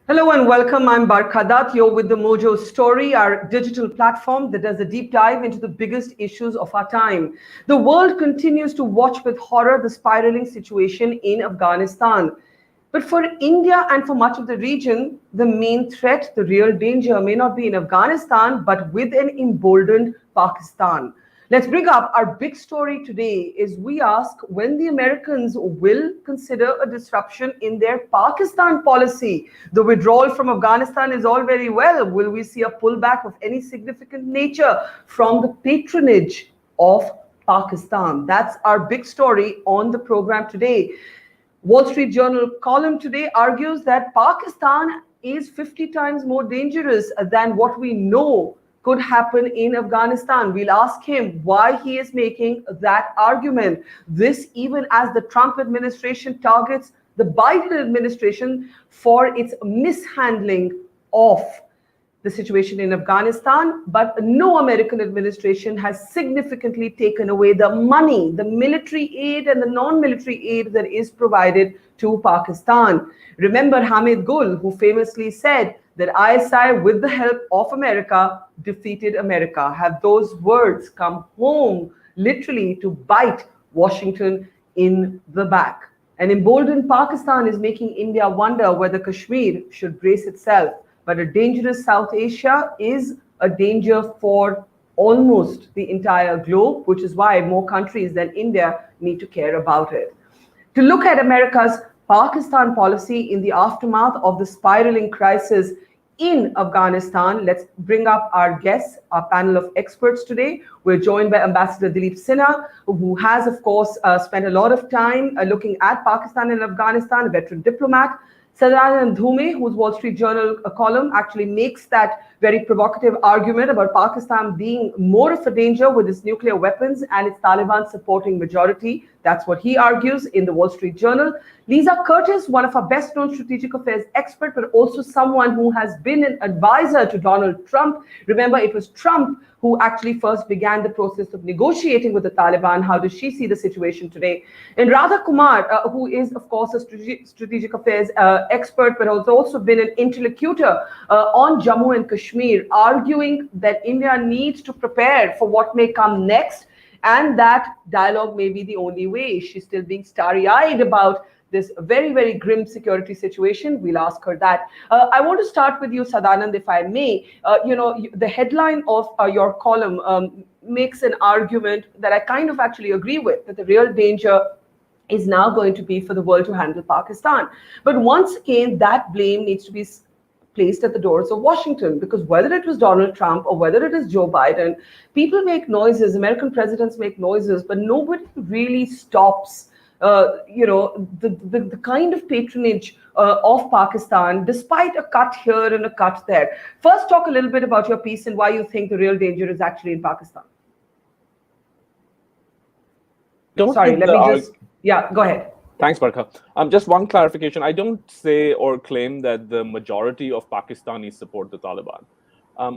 Hello and welcome. I'm Barkha Dutt. You're with the Mojo Story, our digital platform that does a deep dive into the biggest issues of our time. The world continues to watch with horror the spiraling situation in Afghanistan. But for India and for much of the region, the main threat, the real danger, may not be in Afghanistan, but with an emboldened Pakistan. Let's bring up our big story today is we ask when the Americans will consider a disruption in their Pakistan policy. The withdrawal from Afghanistan is all very well. Will we see a pullback of any significant nature from the patronage of Pakistan? That's our big story on the program today. Wall Street Journal column today argues that Pakistan is 50 times more dangerous than what we know could happen in Afghanistan. We'll ask him why he is making that argument. This even as the Trump administration targets the Biden administration for its mishandling of the situation in Afghanistan, but no American administration has significantly taken away the money, the military aid and the non-military aid that is provided to Pakistan. Remember Hamid Gul, who famously said that ISI, with the help of America, defeated America. Have those words come home literally to bite Washington in the back? An emboldened Pakistan is making India wonder whether Kashmir should brace itself. But a dangerous South Asia is a danger for almost the entire globe, which is why more countries than India need to care about it. To look at America's Pakistan policy in the aftermath of the spiraling crisis in Afghanistan, let's bring up our guests, our panel of experts today. We're joined by Ambassador Dilip Sinha, who has, of course, spent a lot of time looking at Pakistan and Afghanistan, a veteran diplomat. Sadanand Dhume, whose Wall Street Journal column actually makes that very provocative argument about Pakistan being more of a danger with its nuclear weapons and its Taliban supporting majority. That's what he argues in the Wall Street Journal. Lisa Curtis, one of our best-known strategic affairs expert, but also someone who has been an advisor to Donald Trump. Remember, it was Trump who actually first began the process of negotiating with the Taliban. How does she see the situation today? And Radha Kumar, who is, of course, a strategic affairs expert, but has also been an interlocutor on Jammu and Kashmir, arguing that India needs to prepare for what may come next, and that dialogue may be the only way. She's still being starry-eyed about this very, very grim security situation. We'll ask her that. I want to start with you, Sadanand, if I may. The headline of your column makes an argument that I kind of actually agree with, that the real danger is now going to be for the world to handle Pakistan. But once again, that blame needs to be placed at the doors of Washington, because whether it was Donald Trump or whether it is Joe Biden, people make noises, American presidents make noises, but nobody really stops the kind of patronage of Pakistan, despite a cut here and a cut there. First, talk a little bit about your piece and why you think the real danger is actually in Pakistan. Go ahead. Thanks, Barkha. Just one clarification. I don't say or claim that the majority of Pakistanis support the Taliban.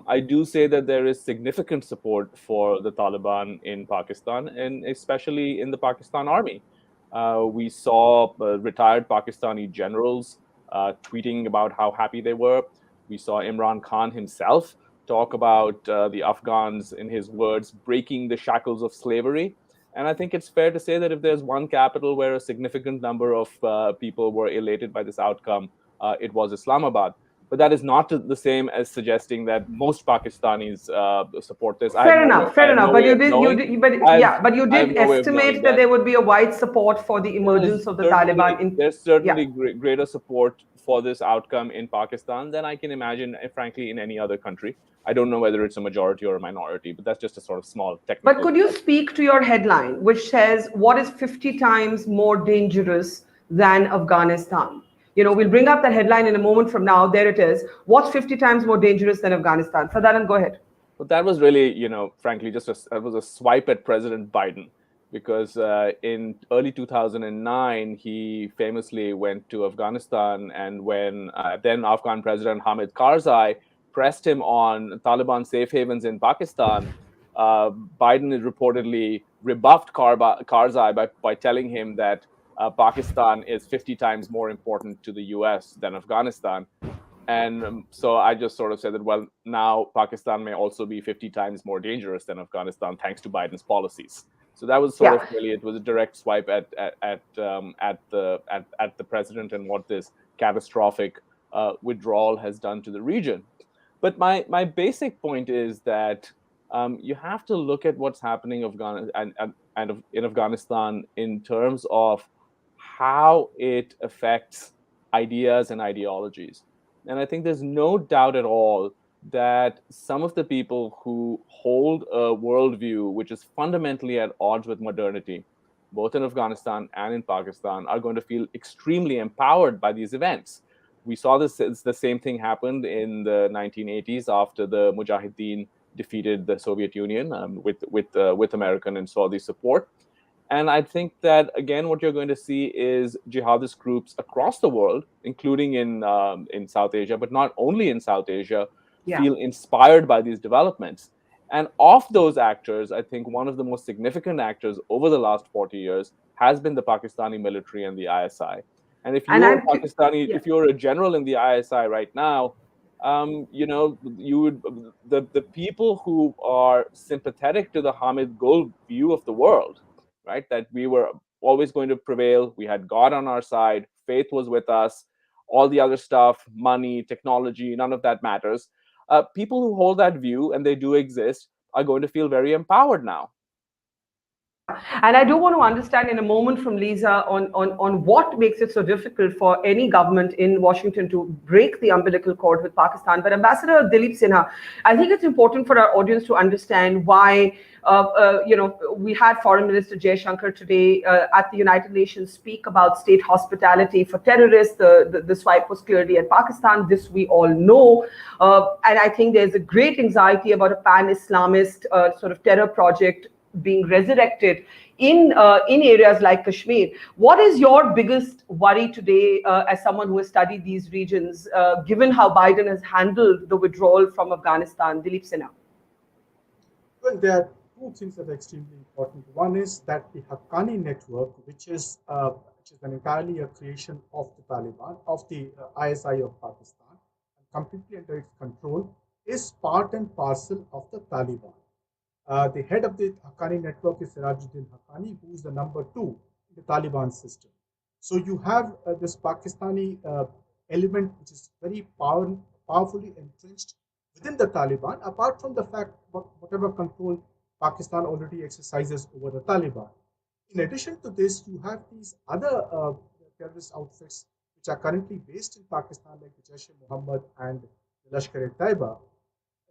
I do say that there is significant support for the Taliban in Pakistan, and especially in the Pakistan army. We saw retired Pakistani generals tweeting about how happy they were. We saw Imran Khan himself talk about the Afghans, in his words, breaking the shackles of slavery. And I think it's fair to say that if there's one capital where a significant number of people were elated by this outcome, it was Islamabad. But that is not the same as suggesting that most Pakistanis support this. Fair enough. But you did estimate that there would be a wide support for the emergence of the Taliban. There's certainly greater support for this outcome in Pakistan than I can imagine, frankly, in any other country. I don't know whether it's a majority or a minority, but that's just a sort of small technical. But could you speak to your headline, which says, what is 50 times more dangerous than Afghanistan? We'll bring up that headline in a moment from now. There it is. What's 50 times more dangerous than Afghanistan? Sadanand, go ahead. Well, that was really, frankly, just a swipe at President Biden, because in early 2009, he famously went to Afghanistan, and when then Afghan President Hamid Karzai pressed him on Taliban safe havens in Pakistan, Biden reportedly rebuffed Karzai by telling him that Pakistan is 50 times more important to the US than Afghanistan. And so I just sort of said that, well, now Pakistan may also be 50 times more dangerous than Afghanistan thanks to Biden's policies. So that was sort of really, it was a direct swipe at the president and what this catastrophic withdrawal has done to the region. But my basic point is that you have to look at what's happening in Afghanistan in terms of how it affects ideas and ideologies. And I think there's no doubt at all that some of the people who hold a worldview which is fundamentally at odds with modernity, both in Afghanistan and in Pakistan, are going to feel extremely empowered by these events. We saw the same thing happened in the 1980s after the Mujahideen defeated the Soviet Union with American and Saudi support. And I think that, again, what you're going to see is jihadist groups across the world, including in South Asia, but not only in South Asia, feel inspired by these developments. And of those actors, I think one of the most significant actors over the last 40 years has been the Pakistani military and the ISI. And if you're Pakistani, if you're a general in the ISI right now, the people who are sympathetic to the Hamid Gul view of the world, right, that we were always going to prevail, we had God on our side, faith was with us, all the other stuff, money, technology, none of that matters. People who hold that view, and they do exist, are going to feel very empowered now. And I do want to understand in a moment from Lisa on what makes it so difficult for any government in Washington to break the umbilical cord with Pakistan. But Ambassador Dilip Sinha, I think it's important for our audience to understand why, we had Foreign Minister Jaishankar today at the United Nations speak about state hospitality for terrorists. The swipe was clearly at Pakistan. This we all know. And I think there's a great anxiety about a pan-Islamist sort of terror project being resurrected in areas like Kashmir. What is your biggest worry today as someone who has studied these regions, given how Biden has handled the withdrawal from Afghanistan? Dilip Sinha. Well, there are two things that are extremely important. One is that the Haqqani network, which is an entirely a creation of the Taliban, of the ISI of Pakistan, and completely under its control, is part and parcel of the Taliban. The head of the Haqqani network is Sirajuddin Haqqani, who is the number 2 in the Taliban system. So you have this Pakistani element which is very powerfully entrenched within the Taliban, apart from the fact whatever control Pakistan already exercises over the Taliban. In addition to this, you have these other terrorist outfits which are currently based in Pakistan, like the Jaishankar and the Lashkar-e-Toiba.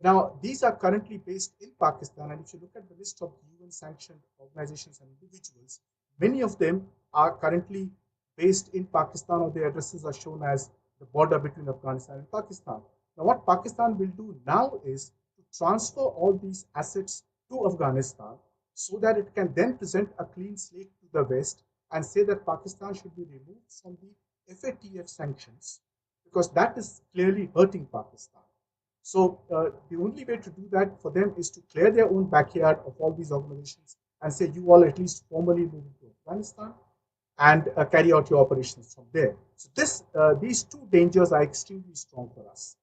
Now, these are currently based in Pakistan, and if you look at the list of UN-sanctioned organizations and individuals, many of them are currently based in Pakistan, or their addresses are shown as the border between Afghanistan and Pakistan. Now, what Pakistan will do now is to transfer all these assets to Afghanistan so that it can then present a clean slate to the West and say that Pakistan should be removed from the FATF sanctions, because that is clearly hurting Pakistan. So the only way to do that for them is to clear their own backyard of all these organizations and say, you all at least formally move into Afghanistan and carry out your operations from there. So these two dangers are extremely strong for us.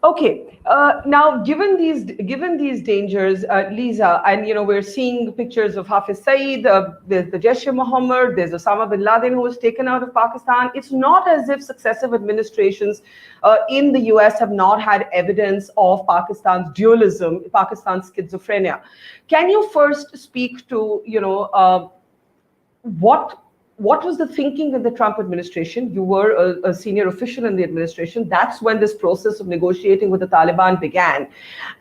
Okay. Now, given these dangers, Lisa, and we're seeing pictures of Hafiz Saeed, the Jaishankar, there's Osama bin Laden who was taken out of Pakistan. It's not as if successive administrations in the US have not had evidence of Pakistan's dualism, Pakistan's schizophrenia. Can you first speak to what was the thinking in the Trump administration? You were a senior official in the administration. That's when this process of negotiating with the Taliban began.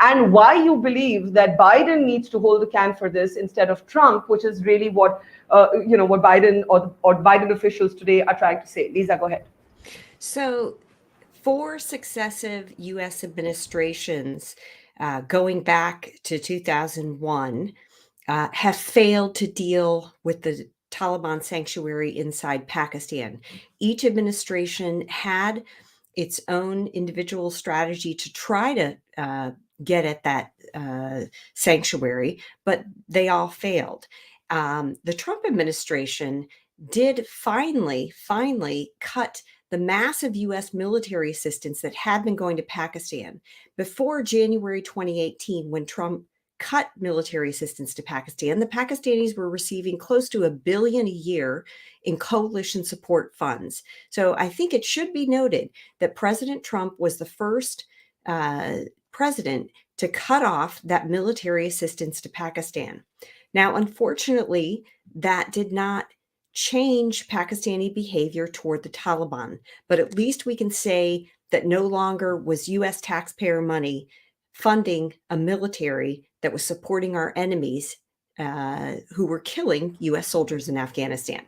And why you believe that Biden needs to hold the can for this instead of Trump, which is really what Biden or Biden officials today are trying to say. Lisa, go ahead. So 4 successive U.S. administrations going back to 2001 have failed to deal with the Taliban sanctuary inside Pakistan. Each administration had its own individual strategy to try to get at that sanctuary, but they all failed. The Trump administration did finally cut the massive U.S. military assistance that had been going to Pakistan before January 2018, when Trump cut military assistance to Pakistan, the Pakistanis were receiving close to $1 billion a year in coalition support funds. So I think it should be noted that President Trump was the first president to cut off that military assistance to Pakistan. Now, unfortunately, that did not change Pakistani behavior toward the Taliban, but at least we can say that no longer was U.S. taxpayer money funding a military that was supporting our enemies who were killing U.S. soldiers in Afghanistan.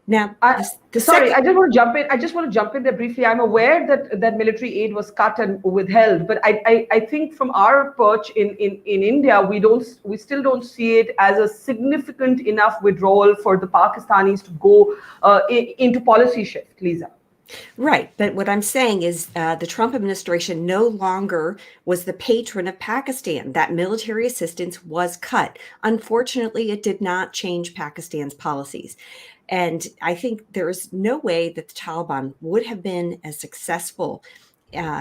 Now, I just want to jump in there briefly. I'm aware that military aid was cut and withheld, but I think from our perch in India, we still don't see it as a significant enough withdrawal for the Pakistanis to go into policy shift, Lisa. Right. But what I'm saying is the Trump administration no longer was the patron of Pakistan. That military assistance was cut. Unfortunately, it did not change Pakistan's policies. And I think there is no way that the Taliban would have been as successful,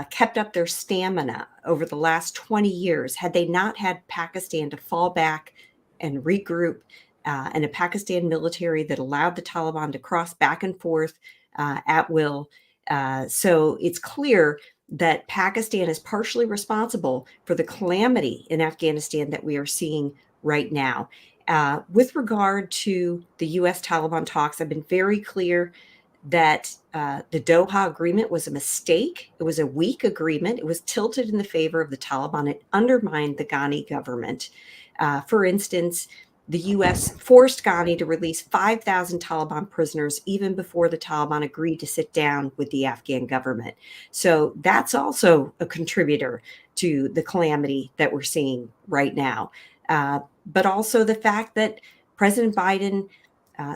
kept up their stamina over the last 20 years had they not had Pakistan to fall back and regroup, and a Pakistan military that allowed the Taliban to cross back and forth at will. So it's clear that Pakistan is partially responsible for the calamity in Afghanistan that we are seeing right now. With regard to the U.S. Taliban talks, I've been very clear that the Doha agreement was a mistake. It was a weak agreement. It was tilted in the favor of the Taliban. It undermined the Ghani government. For instance, the U.S. forced Ghani to release 5,000 Taliban prisoners even before the Taliban agreed to sit down with the Afghan government. So that's also a contributor to the calamity that we're seeing right now. But also the fact that President Biden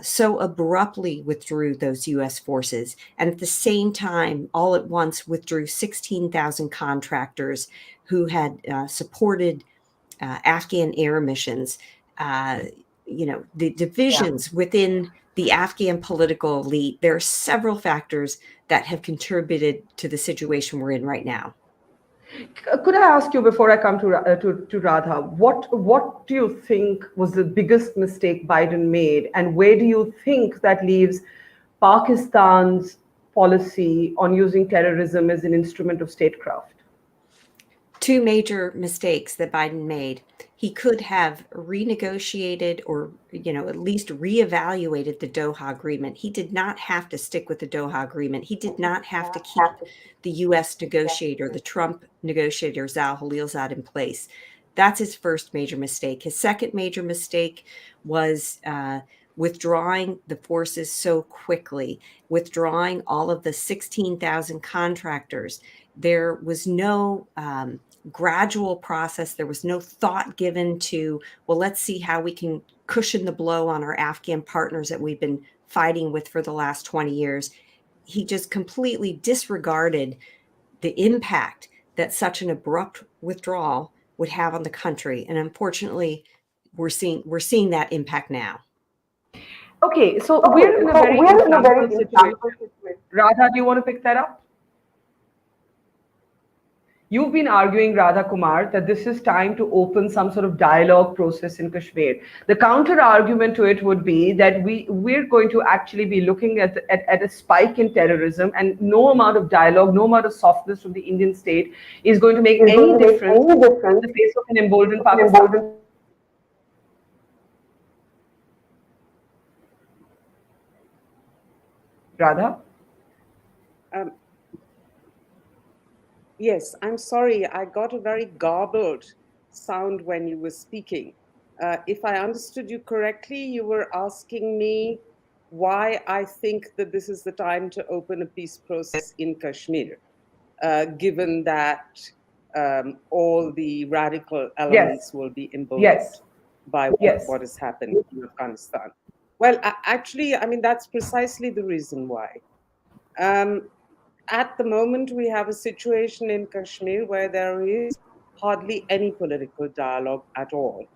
so abruptly withdrew those U.S. forces, and at the same time, all at once withdrew 16,000 contractors who had supported Afghan air missions. The divisions within the Afghan political elite, there are several factors that have contributed to the situation we're in right now. Could I ask you, before I come to Radha, what do you think was the biggest mistake Biden made, and where do you think that leaves Pakistan's policy on using terrorism as an instrument of statecraft? Two major mistakes that Biden made. He could have renegotiated or, at least reevaluated the Doha agreement. He did not have to stick with the Doha agreement. He did not have to keep the U.S. negotiator, the Trump negotiator, Zal Khalilzad, in place. That's his first major mistake. His second major mistake was withdrawing the forces so quickly, withdrawing all of the 16,000 contractors. There was no gradual process. There was no thought given to, well, let's see how we can cushion the blow on our Afghan partners that we've been fighting with for the last 20 years. He just completely disregarded the impact that such an abrupt withdrawal would have on the country. And unfortunately, we're seeing that impact now. Okay, so we're in a very inflammable situation. Radha, do you want to pick that up? You've been arguing, Radha Kumar, that this is time to open some sort of dialogue process in Kashmir. The counter argument to it would be that we're going to actually be looking at a spike in terrorism, and no amount of dialogue, no amount of softness from the Indian state is going to make any difference in the face of an emboldened Pakistan. Radha? Yes, I'm sorry. I got a very garbled sound when you were speaking. If I understood you correctly, you were asking me why I think that this is the time to open a peace process in Kashmir, given that all the radical elements will be emboldened by what is happening in Afghanistan. Well, actually, I mean, that's precisely the reason why. At the moment, we have a situation in Kashmir where there is hardly any political dialogue at all.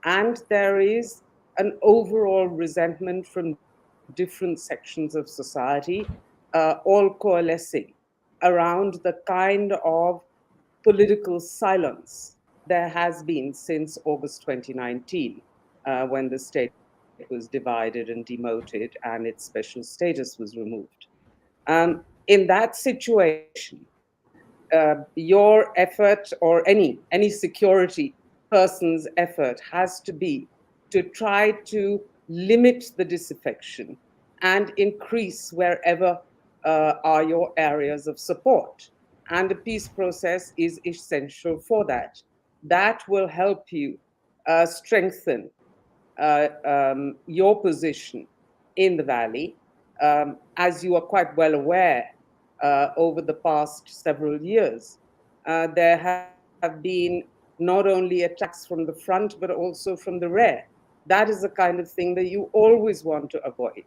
And there is an overall resentment from different sections of society all coalescing around the kind of political silence there has been since August 2019, when the state was divided and demoted and its special status was removed. In that situation, your effort, or any security person's effort, has to be to try to limit the disaffection and increase wherever are your areas of support. And a peace process is essential for that. That will help you strengthen your position in the valley. As you are quite well aware, over the past several years, there have been not only attacks from the front, but also from the rear. That is the kind of thing that you always want to avoid.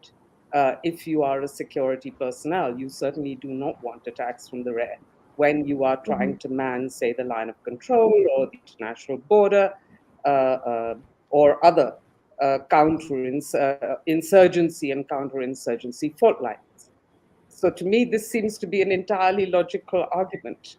If you are a security personnel, you certainly do not want attacks from the rear when you are trying to man, say, the line of control or the international border, or other insurgency and counterinsurgency fault lines. So to me, this seems to be an entirely logical argument.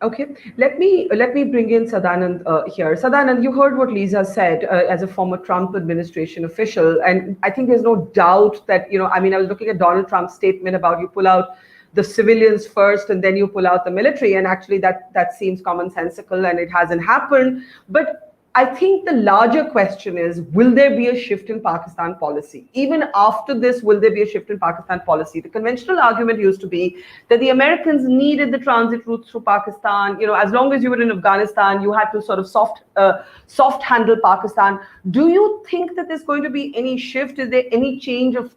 Okay, let me bring in Sadanand here. Sadanand, you heard what Lisa said as a former Trump administration official, and I think there's no doubt that, I mean, I was looking at Donald Trump's statement about you pull out the civilians first and then you pull out the military, and actually that seems commonsensical and it hasn't happened. But I think the larger question is, will there be a shift in Pakistan policy? Even after this, will there be a shift in Pakistan policy? The conventional argument used to be that the Americans needed the transit routes through Pakistan. As long as you were in Afghanistan, you had to sort of soft handle Pakistan. Do you think that there's going to be any shift? Is there any change of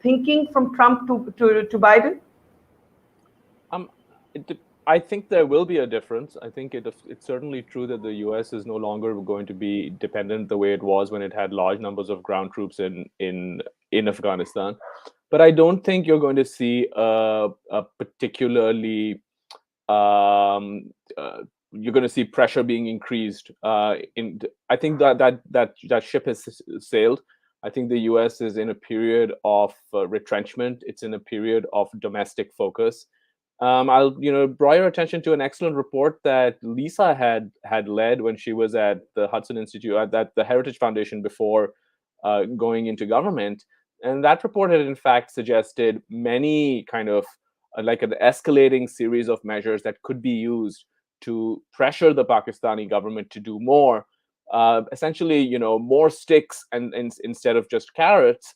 thinking from Trump to Biden? I think there will be a difference. I think it's certainly true that the U.S. is no longer going to be dependent the way it was when it had large numbers of ground troops in Afghanistan. But I don't think you're going to see a particularly you're going to see pressure being increased. I think that ship has sailed. I think the U.S. is in a period of retrenchment. It's in a period of domestic focus. I'll draw your attention to an excellent report that Lisa had led when she was at the Hudson Institute at the Heritage Foundation before going into government, and that report had in fact suggested many kind of like an escalating series of measures that could be used to pressure the Pakistani government to do more. Essentially, more sticks and instead of just carrots.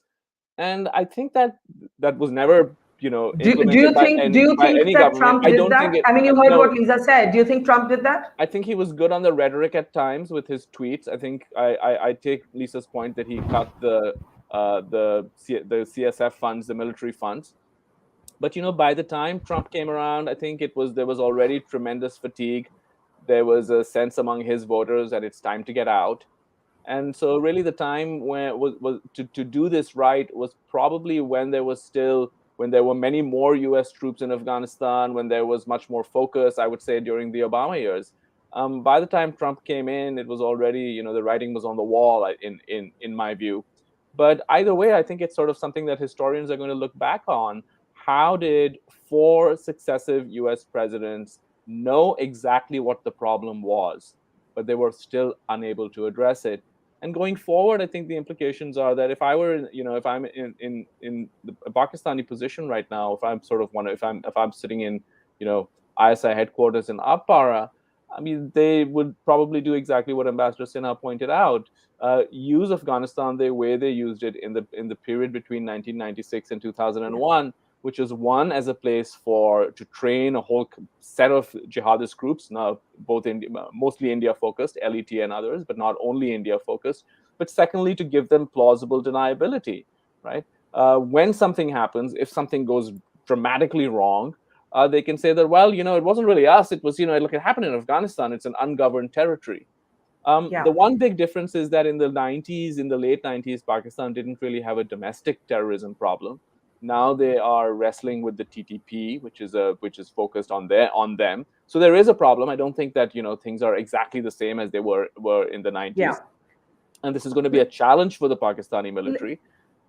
And I think that was never. Do you think that Trump did that? I mean, you heard what Lisa said. Do you think Trump did that? I think he was good on the rhetoric at times with his tweets. I think I take Lisa's point that he cut the CSF funds, the military funds. But by the time Trump came around, I think there was already tremendous fatigue. There was a sense among his voters that it's time to get out. And so really the time when was to do this right was probably when there were many more U.S. troops in Afghanistan, when there was much more focus, I would say, during the Obama years. By the time Trump came in, it was already, the writing was on the wall, in my view. But either way, I think it's sort of something that historians are going to look back on. How did 4 successive U.S. presidents know exactly what the problem was, but they were still unable to address it? And going forward, I think the implications are that if I were, if I'm in the Pakistani position right now, if I'm sitting in, ISI headquarters in Apara, I mean, they would probably do exactly what Ambassador Sinha pointed out: use Afghanistan the way they used it in the period between 1996 and 2001. Which is one as a place to train a whole set of jihadist groups, now mostly India focused, LET and others, but not only India focused. But secondly, to give them plausible deniability, right? When something happens, if something goes dramatically wrong, they can say that, well, it wasn't really us. It was, look, it happened in Afghanistan. It's an ungoverned territory. The one big difference is that in the late 90s, Pakistan didn't really have a domestic terrorism problem. Now they are wrestling with the TTP, which is focused on them. So there is a problem. I don't think that things are exactly the same as they were in the 90s. Yeah. And this is going to be a challenge for the Pakistani military.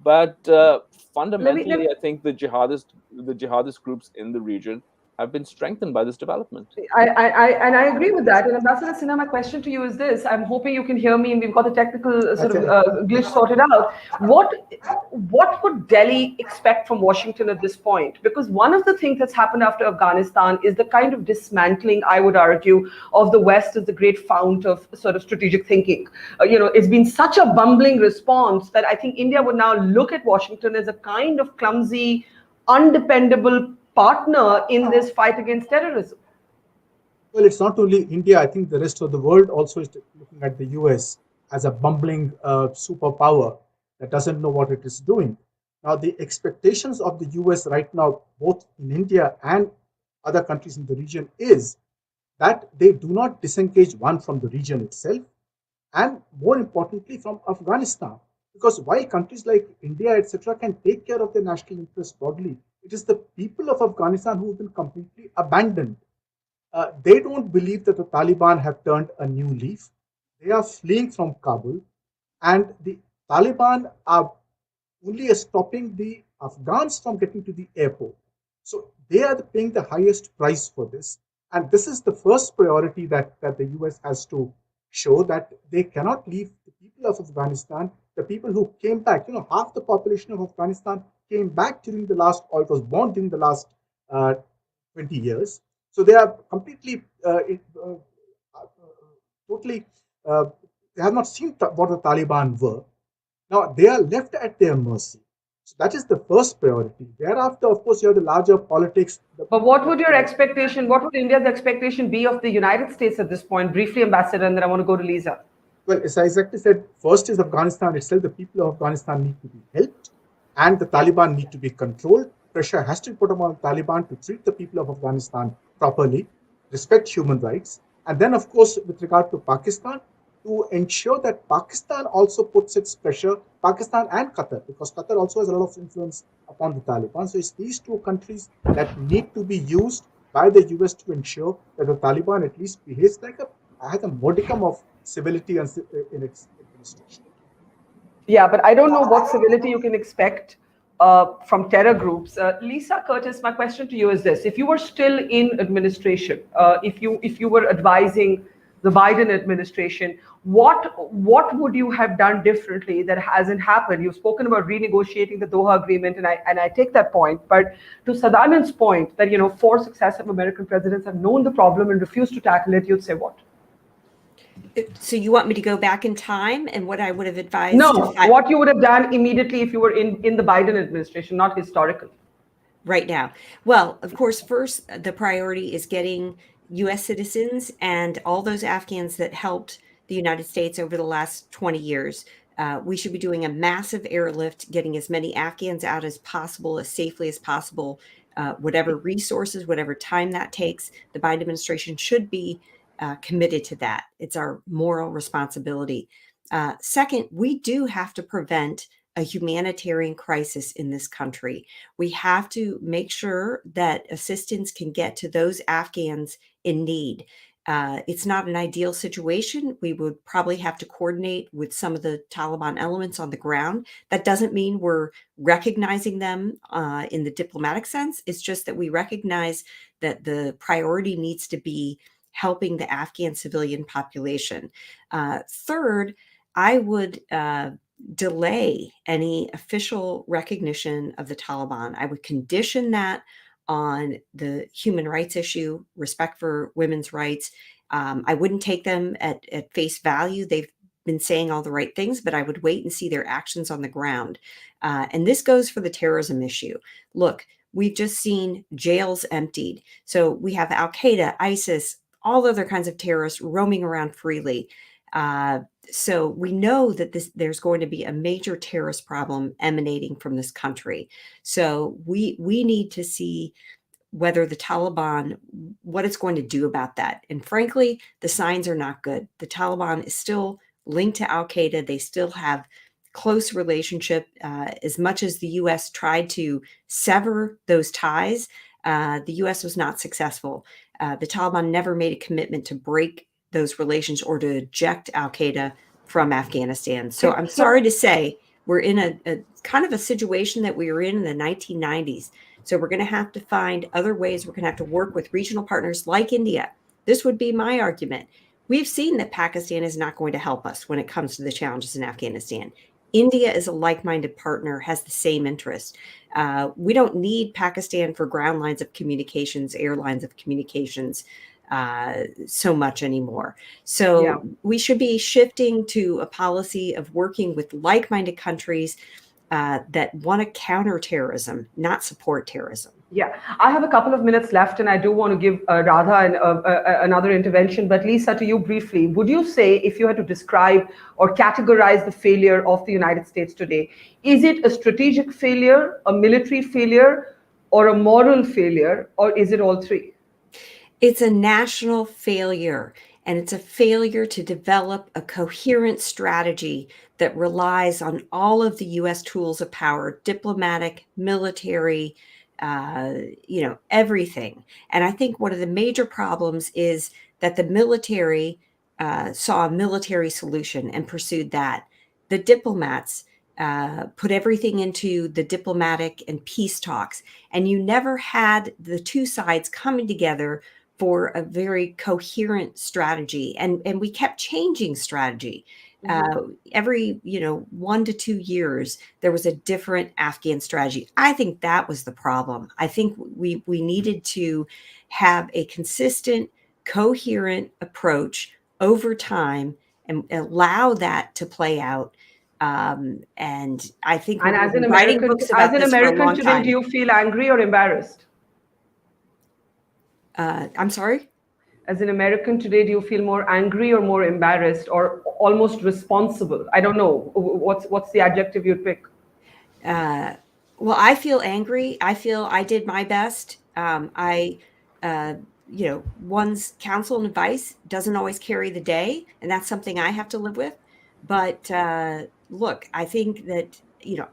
But Let me fundamentally, I think the jihadist groups in the region have been strengthened by this development. and I agree with that. And Ambassador Sinha, my question to you is this: I'm hoping you can hear me, and we've got the technical sort of glitch sorted out. What would Delhi expect from Washington at this point? Because one of the things that's happened after Afghanistan is the kind of dismantling, I would argue, of the West as the great fount of sort of strategic thinking. It's been such a bumbling response that I think India would now look at Washington as a kind of clumsy, undependable partner in this fight against terrorism. Well, it's not only India. I think the rest of the world also is looking at the US as a bumbling superpower that doesn't know what it is doing. Now, the expectations of the US right now, both in India and other countries in the region, is that they do not disengage, one, from the region itself, and more importantly, from Afghanistan. Because while countries like India, etc., can take care of their national interests broadly, it is the people of Afghanistan who have been completely abandoned. They don't believe that the Taliban have turned a new leaf. They are fleeing from Kabul, and the Taliban are only stopping the Afghans from getting to the airport. So they are paying the highest price for this. And this is the first priority that the US has to show, that they cannot leave the people of Afghanistan, the people who came back. Half the population of Afghanistan came back during the last, or it was born during the last 20 years. So they are completely, totally, they have not seen what the Taliban were. Now they are left at their mercy. So that is the first priority. Thereafter, of course, you have the larger politics. But what would your expectation, what would India's expectation be of the United States at this point? Briefly, Ambassador, and then I want to go to Lisa. Well, as I exactly said, first is Afghanistan itself. The people of Afghanistan need to be helped, and the Taliban need to be controlled. Pressure has to be put upon the Taliban to treat the people of Afghanistan properly, respect human rights, and then, of course, with regard to Pakistan, to ensure that Pakistan also puts its pressure, Pakistan and Qatar, because Qatar also has a lot of influence upon the Taliban. So it's these two countries that need to be used by the US to ensure that the Taliban at least behaves has a modicum of civility in its administration. Yeah, but I don't know what civility you can expect from terror groups. Lisa Curtis, my question to you is this: if you were still in administration, if you were advising the Biden administration, what would you have done differently that hasn't happened? You've spoken about renegotiating the Doha Agreement, and I take that point. But to Sadanand's point that 4 successive American presidents have known the problem and refused to tackle it, you'd say what? So you want me to go back in time and what I would have advised? No, what you would have done immediately if you were in the Biden administration, not historically. Right now. Well, of course, first, the priority is getting U.S. citizens and all those Afghans that helped the United States over the last 20 years. We should be doing a massive airlift, getting as many Afghans out as possible, as safely as possible, whatever resources, whatever time that takes. The Biden administration should be committed to that. It's our moral responsibility. Second, we do have to prevent a humanitarian crisis in this country. We have to make sure that assistance can get to those Afghans in need. It's not an ideal situation. We would probably have to coordinate with some of the Taliban elements on the ground. That doesn't mean we're recognizing them in the diplomatic sense. It's just that we recognize that the priority needs to be helping the Afghan civilian population. Third, I would delay any official recognition of the Taliban. I would condition that on the human rights issue, respect for women's rights. I wouldn't take them at face value. They've been saying all the right things, but I would wait and see their actions on the ground. And this goes for the terrorism issue. Look, we've just seen jails emptied. So we have Al-Qaeda, ISIS, all other kinds of terrorists roaming around freely. So we know that there's going to be a major terrorist problem emanating from this country. So we need to see whether the Taliban, what it's going to do about that. And frankly, the signs are not good. The Taliban is still linked to Al-Qaeda. They still have close relationship. As much as the U.S. tried to sever those ties, the U.S. was not successful. The Taliban never made a commitment to break those relations or to eject Al-Qaeda from Afghanistan. So I'm sorry to say, We're in a kind of a situation that we were in the 1990s. So we're going to have to find other ways. We're going to have to work with regional partners like India. This would be my argument. We've seen that Pakistan is not going to help us when it comes to the challenges in Afghanistan. India is a like-minded partner, has the same interest. We don't need Pakistan for ground lines of communications, airlines of communications so much anymore. So we should be shifting to a policy of working with like-minded countries that want to counter terrorism, not support terrorism. Yeah, I have a couple of minutes left, and I do want to give Radha another intervention. But Lisa, to you briefly, would you say, if you had to describe or categorize the failure of the United States today, is it a strategic failure, a military failure, or a moral failure, or is it all three? It's a national failure, and it's a failure to develop a coherent strategy that relies on all of the U.S. tools of power, diplomatic, military, everything. And I think one of the major problems is that the military saw a military solution and pursued that. The diplomats put everything into the diplomatic and peace talks, and you never had the two sides coming together for a very coherent strategy. And we kept changing strategy. Every 1 to 2 years, there was a different Afghan strategy. I think that was the problem. I think we needed to have a consistent, coherent approach over time and allow that to play out. And I think And as an writing American, books about this for a long today, time. do you feel angry or embarrassed? I'm sorry? As an American today, do you feel more angry or more embarrassed or almost responsible? I don't know. What's the adjective you'd pick? Well, I feel angry. I feel I did my best. One's counsel and advice doesn't always carry the day, and that's something I have to live with. But look, I think that,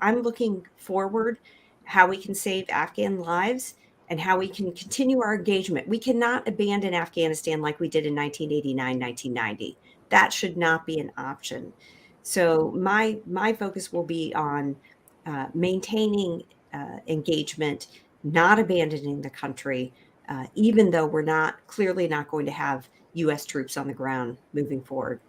I'm looking forward how we can save Afghan lives and how we can continue our engagement. We cannot abandon Afghanistan like we did in 1989, 1990. That should not be an option. So my focus will be on maintaining engagement, not abandoning the country, even though we're clearly not going to have U.S. troops on the ground moving forward.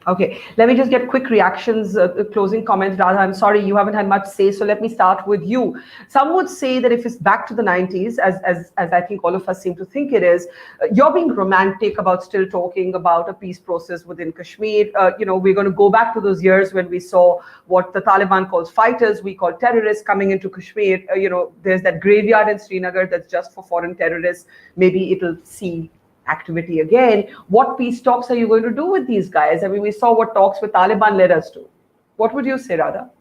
Okay, let me just get quick reactions, closing comments. Radha, I'm sorry, you haven't had much say, so let me start with you. Some would say that if it's back to the 90s, as I think all of us seem to think it is, you're being romantic about still talking about a peace process within Kashmir. We're going to go back to those years when we saw what the Taliban calls fighters, we call terrorists coming into Kashmir. There's that graveyard in Srinagar that's just for foreign terrorists. Maybe it'll see activity again. What peace talks are you going to do with these guys? I mean, we saw what talks with Taliban led us to. What would you say, Radha?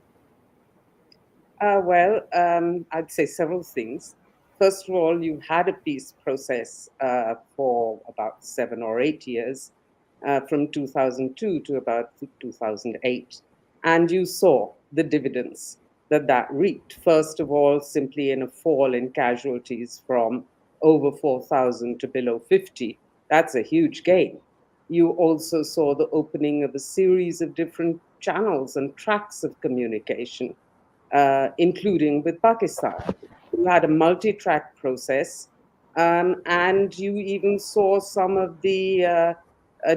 I'd say several things. First of all, you had a peace process for about 7 or 8 years, from 2002 to about 2008. And you saw the dividends that reaped. First of all, simply in a fall in casualties from over 4,000 to below 50. That's a huge gain. You also saw the opening of a series of different channels and tracks of communication, including with Pakistan. You had a multi-track process, and you even saw some of the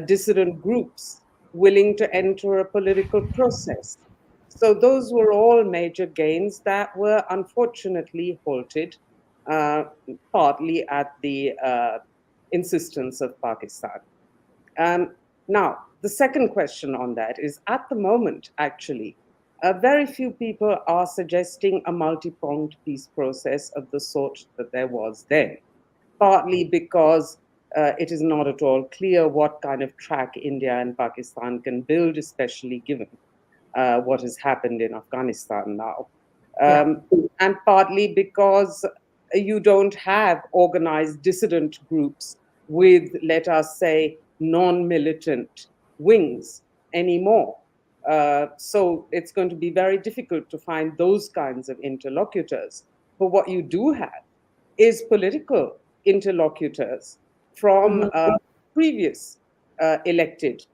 dissident groups willing to enter a political process. So those were all major gains that were unfortunately halted, partly at the insistence of Pakistan. Now, the second question on that is, at the moment, actually, very few people are suggesting a multi-pronged peace process of the sort that there was then, partly because it is not at all clear what kind of track India and Pakistan can build, especially given what has happened in Afghanistan now. And partly because you don't have organized dissident groups with, let us say, non-militant wings anymore. So it's going to be very difficult to find those kinds of interlocutors. But what you do have is political interlocutors from previous elected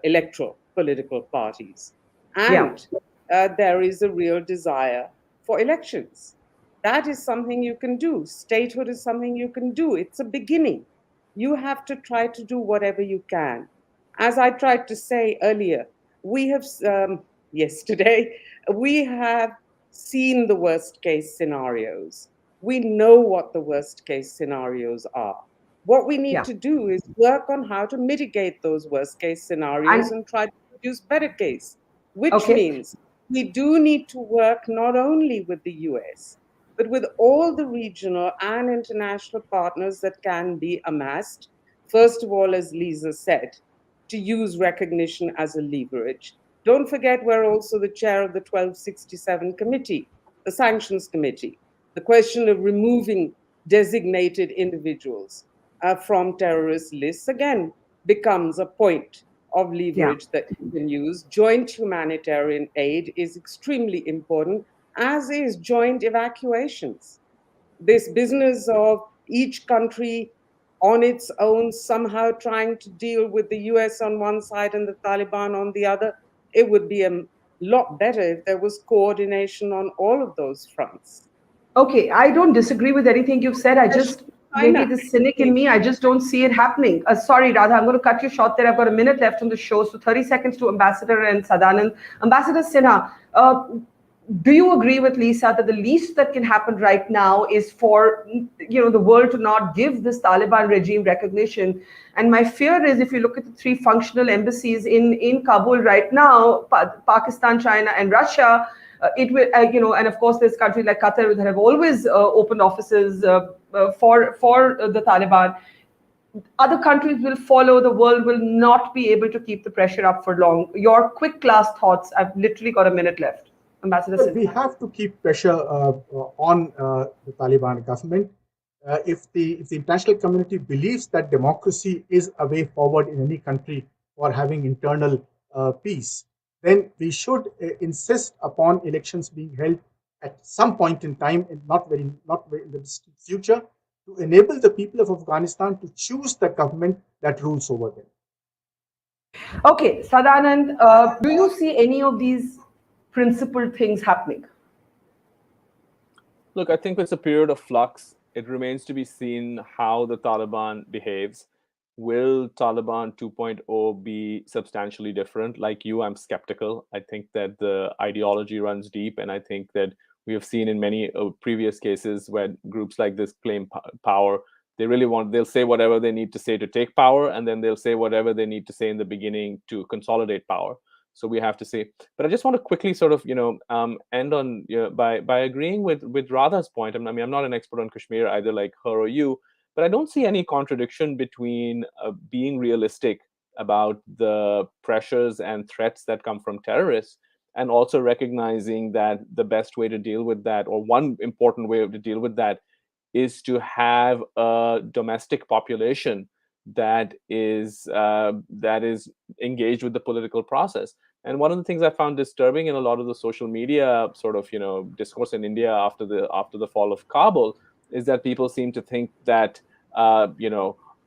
electoral political parties. And there is a real desire for elections. That is something you can do. Statehood is something you can do. It's a beginning. You have to try to do whatever you can. As I tried to say earlier, we have, yesterday, we have seen the worst case scenarios. We know what the worst case scenarios are. What we need to do is work on how to mitigate those worst case scenarios and try to produce better case, which means we do need to work not only with the US, but with all the regional and international partners that can be amassed. First of all, as Lisa said, to use recognition as a leverage. Don't forget, we're also the chair of the 1267 committee, the sanctions committee. The question of removing designated individuals from terrorist lists, again, becomes a point of leverage that you can use. Joint humanitarian aid is extremely important, as is joint evacuations. This business of each country on its own somehow trying to deal with the US on one side and the Taliban on the other, it would be a lot better if there was coordination on all of those fronts. Okay, I don't disagree with anything you've said. I just, maybe the cynic in me, I just don't see it happening. Sorry, Radha, I'm going to cut you short there. I've got a minute left on the show. So 30 seconds to Ambassador and Sadanand. Ambassador Sinha, do you agree with Lisa that the least that can happen right now is for the world to not give this Taliban regime recognition? And my fear is, if you look at the three functional embassies in Kabul right now, Pakistan, China, and Russia, it will, and of course, there's countries like Qatar that have always opened offices for the Taliban. Other countries will follow. The world will not be able to keep the pressure up for long. Your quick last thoughts. I've literally got a minute left. Ambassador Sinha. We have to keep pressure on the Taliban government. If the international community believes that democracy is a way forward in any country for having internal peace, then we should insist upon elections being held at some point in time, and not very in the distant future, to enable the people of Afghanistan to choose the government that rules over them. Okay, Sadanand, do you see any of these principled things happening? Look, I think it's a period of flux. It remains to be seen how the Taliban behaves. Will Taliban 2.0 be substantially different? Like you, I'm skeptical. I think that the ideology runs deep, and I think that we have seen in many previous cases where groups like this claim power. They'll say whatever they need to say to take power, and then they'll say whatever they need to say in the beginning to consolidate power. So we have to see. But I just want to quickly sort of, end on by agreeing with Radha's point. I mean, I'm not an expert on Kashmir either, like her or you, but I don't see any contradiction between being realistic about the pressures and threats that come from terrorists, and also recognizing that the best way to deal with that, or one important way to deal with that, is to have a domestic population that is engaged with the political process. And one of the things I found disturbing in a lot of the social media sort of discourse in India after the fall of Kabul is that people seem to think that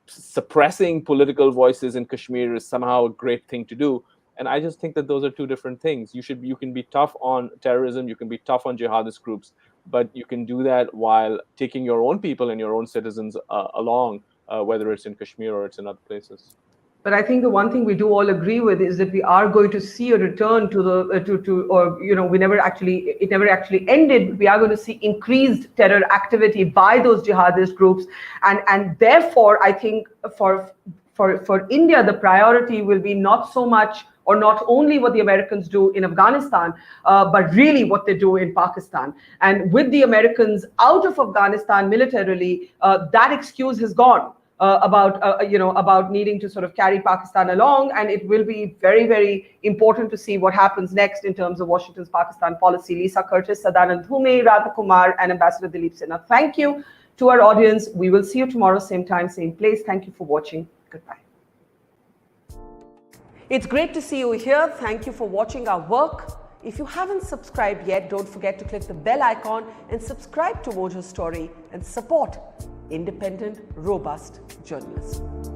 suppressing political voices in Kashmir is somehow a great thing to do. And I just think that those are two different things. You can be tough on terrorism, you can be tough on jihadist groups, but you can do that while taking your own people and your own citizens along, whether it's in Kashmir or it's in other places. But I think the one thing we do all agree with is that we are going to see a return to the it never actually ended. We are going to see increased terror activity by those jihadist groups, and therefore I think for India the priority will be not so much or not only what the Americans do in Afghanistan, but really what they do in Pakistan. And with the Americans out of Afghanistan militarily, that excuse has gone. About needing to sort of carry Pakistan along, and it will be very, very important to see what happens next in terms of Washington's Pakistan policy. Lisa Curtis, Sadanand, Dhume, Radha, Kumar, and Ambassador Dilip Sinha. Thank you to our audience. We will see you tomorrow, same time, same place. Thank you for watching. Goodbye. It's great to see you here. Thank you for watching our work. If you haven't subscribed yet, don't forget to click the bell icon and subscribe to Mojo Story and support independent, robust journalism.